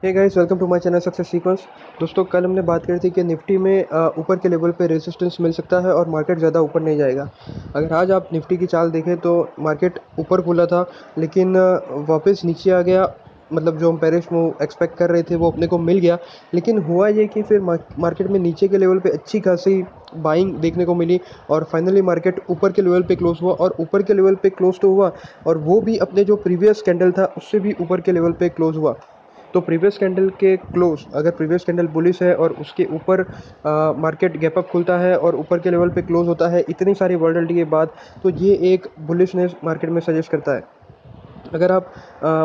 Hey guys, welcome to my channel success sequence. दोस्तों, कल हमने बात करी थी कि निफ्टी में ऊपर के लेवल पे रेजिस्टेंस मिल सकता है और मार्केट ज़्यादा ऊपर नहीं जाएगा। अगर आज आप निफ्टी की चाल देखें तो मार्केट ऊपर खुला था, लेकिन वापस नीचे आ गया। मतलब जो हम पेरिस मूव एक्सपेक्ट कर रहे थे वो अपने को मिल गया। लेकिन हुआ ये कि फिर मार्केट में नीचे के लेवल पे अच्छी खासी बाइंग देखने को मिली और फाइनली मार्केट ऊपर के लेवल पे क्लोज हुआ और ऊपर के लेवल पे क्लोज तो हुआ, और वो भी अपने जो प्रीवियस कैंडल था उससे भी ऊपर के लेवल पे क्लोज हुआ। तो प्रीवियस कैंडल के क्लोज, अगर प्रीवियस कैंडल बुलिश है और उसके ऊपर मार्केट गैप अप खुलता है और ऊपर के लेवल पे क्लोज होता है इतनी सारी वॉलेटिलिटी के बाद, तो ये एक बुलिशनेस मार्केट में सजेस्ट करता है। अगर आप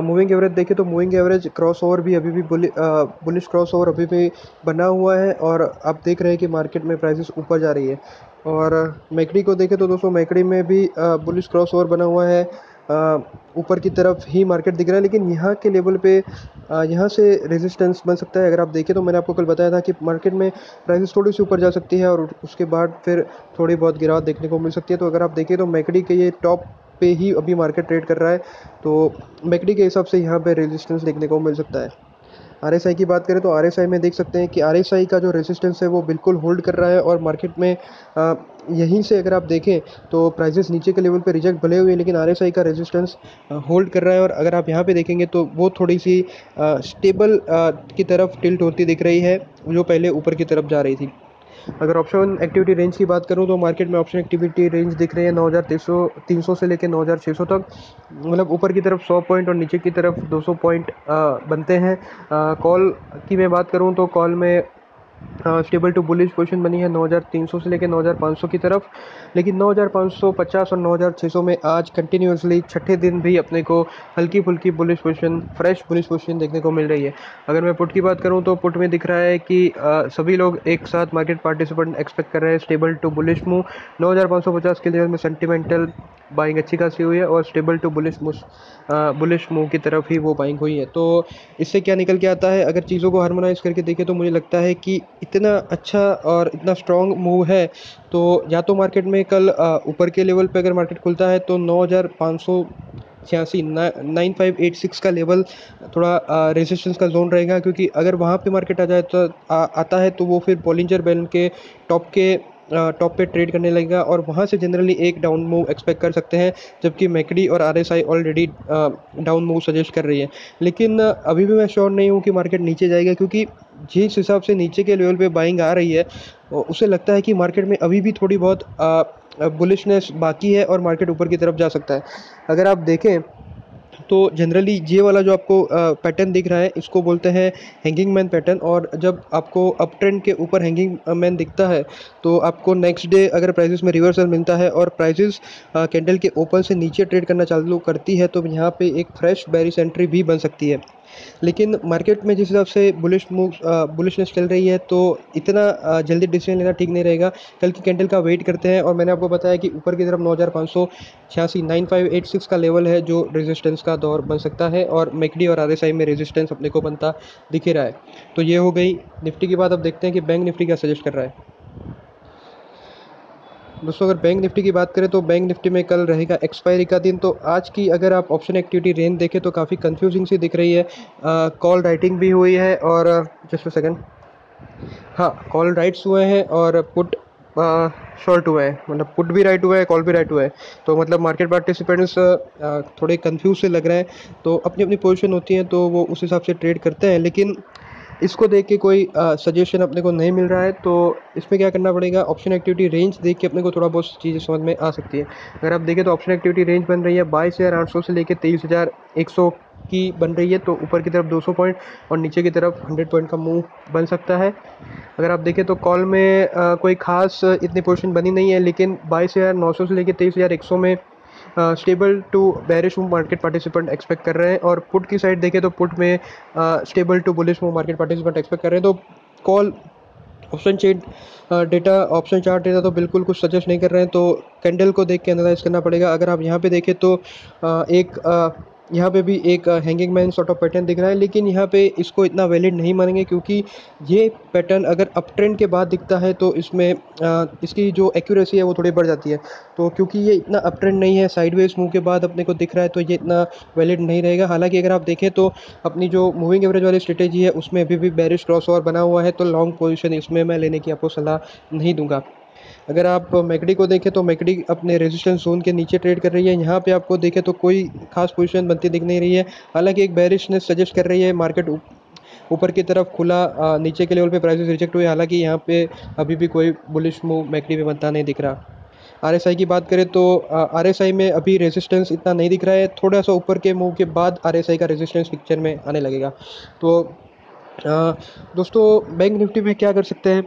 मूविंग एवरेज देखें तो मूविंग एवरेज क्रॉस ओवर भी अभी भी बुलिश क्रॉस ओवर अभी भी बना हुआ है और आप देख रहे हैं कि मार्केट में प्राइसेस ऊपर जा रही है। और मैकडी को देखें तो दोस्तों मैकडी में भी बुलिश क्रॉस ओवर बना हुआ है। ऊपर की तरफ ही मार्केट दिख रहा है, लेकिन यहाँ के लेवल पे यहाँ से रेजिस्टेंस बन सकता है। अगर आप देखें तो मैंने आपको कल बताया था कि मार्केट में प्राइसेस थोड़ी सी ऊपर जा सकती है और उसके बाद फिर थोड़ी बहुत गिरावट देखने को मिल सकती है। तो अगर आप देखें तो मैकडी के ये टॉप पे ही अभी मार्केट ट्रेड कर रहा है, तो मैकडी के हिसाब से यहाँ पे रेजिस्टेंस देखने को मिल सकता है। आरएसआई की बात करें तो आरएसआई में देख सकते हैं कि आरएसआई का जो रेजिस्टेंस है वो बिल्कुल होल्ड कर रहा है और मार्केट में यहीं से अगर आप देखें तो प्राइसेस नीचे के लेवल पे रिजेक्ट भले हुए, लेकिन आरएसआई का रेजिस्टेंस होल्ड कर रहा है। और अगर आप यहाँ पे देखेंगे तो वो थोड़ी सी स्टेबल की तरफ टिल्ट होती दिख रही है, जो पहले ऊपर की तरफ जा रही थी। अगर ऑप्शन एक्टिविटी रेंज की बात करूं तो मार्केट में ऑप्शन एक्टिविटी रेंज दिख रही है 9300 से लेकर 9600 तक। मतलब ऊपर की तरफ 100 पॉइंट और नीचे की तरफ 200 पॉइंट बनते हैं। कॉल की मैं बात करूं तो कॉल में स्टेबल टू बुलिश पोजीशन बनी है 9300 से लेकर 9500 की तरफ। लेकिन 9550 और 9600 में आज कंटिन्यूसली छठे दिन भी अपने को हल्की फुल्की bullish position, fresh bullish position देखने को मिल रही है। अगर मैं पुट की बात करूं तो पुट में दिख रहा है कि सभी लोग एक साथ मार्केट पार्टिसिपेंट एक्सपेक्ट कर रहे हैं स्टेबल टू बुलिश मूव। 9550 के लेवल में सेंटिमेंटल बाइंग अच्छी खासी हुई है और स्टेबल टू बुलिश मूव की तरफ ही वो बाइंग हुई है। तो इससे क्या निकल के आता है, अगर चीज़ों को हार्मोनाइज करके देखें तो मुझे लगता है कि इतना अच्छा और इतना स्ट्रॉन्ग मूव है। तो या तो मार्केट में कल ऊपर के लेवल पे अगर मार्केट खुलता है तो 9586 9586 का लेवल थोड़ा रेजिस्टेंस का जोन रहेगा, क्योंकि अगर वहाँ पे मार्केट आ जाए तो आता है तो वो फिर बॉलिंजर बैंड के टॉप पे ट्रेड करने लगेगा और वहाँ से जनरली एक डाउन मूव एक्सपेक्ट कर सकते हैं, जबकि मैकडी और RSI already down move suggest कर रही है। लेकिन अभी भी मैं श्योर नहीं हूँ कि मार्केट नीचे जाएगा, क्योंकि जिस हिसाब से नीचे के लेवल पे बाइंग आ रही है उसे लगता है कि मार्केट में अभी भी थोड़ी बहुत बुलिशनेस बाकी है और मार्केट ऊपर की तरफ जा सकता है। अगर आप देखें तो जनरली ये वाला जो आपको पैटर्न दिख रहा है इसको बोलते हैं हैंगिंग मैन पैटर्न। और जब आपको अप ट्रेंड के ऊपर हैंगिंग मैन दिखता है तो आपको नेक्स्ट डे अगर प्राइसेस में रिवर्सल मिलता है और प्राइसेस कैंडल के ओपन से नीचे ट्रेड करना चालू करती है तो यहाँ पे एक फ्रेश बेरिश एंट्री भी बन सकती है। लेकिन मार्केट में जिस हिसाब से बुलिशनेस चल रही है तो इतना जल्दी डिसीजन लेना ठीक नहीं रहेगा। कल की कैंडल का वेट करते हैं और मैंने आपको बताया कि ऊपर की तरफ 9586 9586 का लेवल है जो रेजिस्टेंस का दौर बन सकता है, और मैकडी और आरएसआई में रेजिस्टेंस अपने को बनता दिख ही रहा है। तो ये हो गई निफ्टी की बात। अब देखते हैं कि बैंक निफ्टी क्या सजेस्ट कर रहा है। दोस्तों, अगर बैंक निफ्टी की बात करें तो बैंक निफ्टी में कल रहेगा एक्सपायरी का दिन। तो आज की अगर आप ऑप्शन एक्टिविटी रेंज देखें तो काफ़ी कंफ्यूजिंग सी दिख रही है। कॉल राइटिंग भी हुई है और जस्ट अ सेकंड, हाँ, कॉल राइट्स हुए हैं और पुट शॉर्ट हुए हैं। मतलब पुट भी राइट हुआ है, कॉल भी राइट हुआ है। तो मतलब मार्केट पार्टिसिपेंट्स थोड़े कंफ्यूज से लग रहे हैं। तो अपनी अपनी पोजीशन होती है तो वो उस हिसाब से ट्रेड करते हैं, लेकिन इसको देख के कोई सजेशन अपने को नहीं मिल रहा है। तो इसमें क्या करना पड़ेगा, ऑप्शन एक्टिविटी रेंज देख के अपने को थोड़ा बहुत चीज़ें समझ में आ सकती है। अगर आप देखें तो ऑप्शन एक्टिविटी रेंज बन रही है 22,800 से लेकर 23,100 की बन रही है। तो ऊपर की तरफ 200 पॉइंट और नीचे की तरफ 100 पॉइंट का मूव बन सकता है। अगर आप देखें तो कॉल में कोई खास इतनी पोजीशन बनी नहीं है, लेकिन 22,900 से लेकर 23,100 में stable to bearish move market participant expect कर रहे हैं। और पुट की साइड देखें तो पुट में stable to bullish move market participant expect कर रहे हैं। तो call option chain data, option chart data तो बिल्कुल कुछ सजेस्ट नहीं कर रहे हैं। तो कैंडल को देख के एनालाइज करना पड़ेगा। अगर आप यहाँ पे देखें तो एक यहाँ पे भी एक hanging man sort of pattern दिख रहा है, लेकिन यहाँ पे इसको इतना वैलिड नहीं मानेंगे, क्योंकि ये पैटर्न अगर अप ट्रेंड के बाद दिखता है तो इसमें इसकी जो एक्यूरेसी है वो थोड़ी बढ़ जाती है। तो क्योंकि ये इतना अप ट्रेंड नहीं है, साइडवेज मूव के बाद अपने को दिख रहा है, तो ये इतना वैलिड नहीं रहेगा। हालांकि अगर आप देखें तो अपनी जो मूविंग एवरेज वाली स्ट्रेटेजी है उसमें अभी भी बेरिश क्रॉस ओवर बना हुआ है, तो लॉन्ग पोजीशन इसमें मैं लेने की आपको सलाह नहीं दूंगा। अगर आप मैकडी को देखें तो मैकडी अपने रेजिस्टेंस जोन के नीचे ट्रेड कर रही है। यहाँ पे आपको देखें तो कोई खास पोजीशन बनती दिख नहीं रही है। हालांकि एक बेरिशनेस सजेस्ट कर रही है, मार्केट ऊपर की तरफ खुला, नीचे के लेवल पे प्राइसेस रिजेक्ट हुए। हालांकि यहाँ पे अभी भी कोई बुलिश मूव मैकडी में बनता नहीं दिख रहा। आरएसआई की बात करें तो आरएसआई में अभी रेजिस्टेंस इतना नहीं दिख रहा है, थोड़ा सा ऊपर के मूव के बाद आरएसआई का रेजिस्टेंस पिक्चर में आने लगेगा। तो दोस्तों बैंक निफ्टी में क्या कर सकते हैं,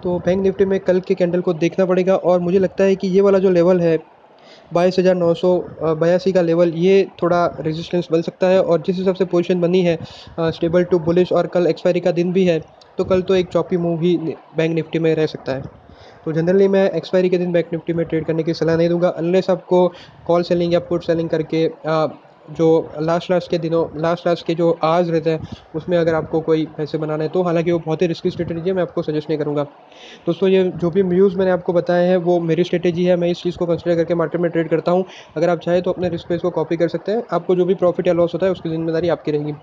तो बैंक निफ्टी में कल के कैंडल को देखना पड़ेगा, और मुझे लगता है कि ये वाला जो लेवल है 22,982 का लेवल, ये थोड़ा रेजिस्टेंस बन सकता है। और जिस हिसाब से पोजीशन बनी है स्टेबल टू बुलिश, और कल एक्सपायरी का दिन भी है, तो कल तो एक चॉपी मूव ही बैंक निफ्टी में रह सकता है। तो जनरली मैं एक्सपायरी के दिन बैंक निफ्टी में ट्रेड करने की सलाह नहीं दूंगा, अनलेस आपको कॉल सेलिंग या पुट सेलिंग करके जो लास्ट के जो आवर्स रहते हैं उसमें अगर आपको कोई पैसे बनाना है तो, हालांकि वो बहुत ही रिस्की स्ट्रेटेजी है, मैं आपको सजेस्ट नहीं करूँगा। दोस्तों, ये जो भी व्यूज़ मैंने आपको बताए हैं वो मेरी स्ट्रेटेजी है, मैं इस चीज़ को कंसिडर करके मार्केट में ट्रेड करता हूँ। अगर आप चाहें तो अपने रिस्क पे इसको कॉपी कर सकते हैं, आपको जो भी प्रॉफिट या लॉस होता है उसकी जिम्मेदारी आपकी रहेगी।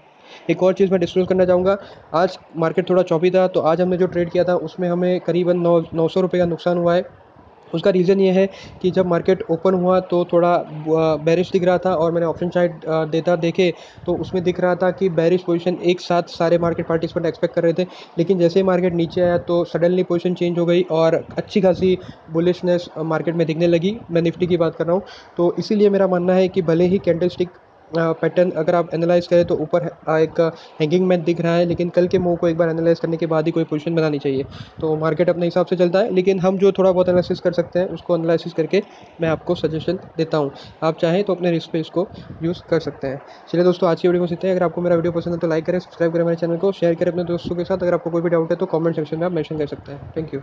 एक और चीज़ मैं डिस्क्लोज करना चाहूँगा, आज मार्केट थोड़ा चौपी था, तो आज हमने जो ट्रेड किया था उसमें हमें करीबन 900 रुपये का नुकसान हुआ है। उसका रीज़न ये है कि जब मार्केट ओपन हुआ तो थोड़ा बेरिश दिख रहा था, और मैंने ऑप्शन चार्ट डेटा देखे तो उसमें दिख रहा था कि बेरिश पोजीशन एक साथ सारे मार्केट पार्टिसिपेंट एक्सपेक्ट कर रहे थे। लेकिन जैसे ही मार्केट नीचे आया तो सडनली पोजीशन चेंज हो गई और अच्छी खासी बुलिशनेस मार्केट में दिखने लगी। मैं निफ्टी की बात कर रहा हूँ। तो इसीलिए मेरा मानना है कि भले ही कैंडल स्टिक पैटर्न अगर आप एनालाइज करें तो ऊपर एक हैंगिंग मैन दिख रहा है, लेकिन कल के मूव को एक बार एनालाइज करने के बाद ही कोई पोजीशन बनानी चाहिए। तो मार्केट अपने हिसाब से चलता है, लेकिन हम जो थोड़ा बहुत एनालिसिस कर सकते हैं उसको एनालिसिस करके मैं आपको सजेशन देता हूँ। आप चाहें तो अपने रिस्क पे इसको यूज़ कर सकते हैं। चलिए दोस्तों, आज की वीडियो में इतना ही। अगर आपको मेरा वीडियो पसंद है तो लाइक करें, सब्सक्राइब करें मेरे चैनल को, शेयर करें अपने दोस्तों के साथ। अगर आपको कोई भी डाउट है तो कमेंट सेक्शन में आप मेंशन कर सकते हैं। Thank you.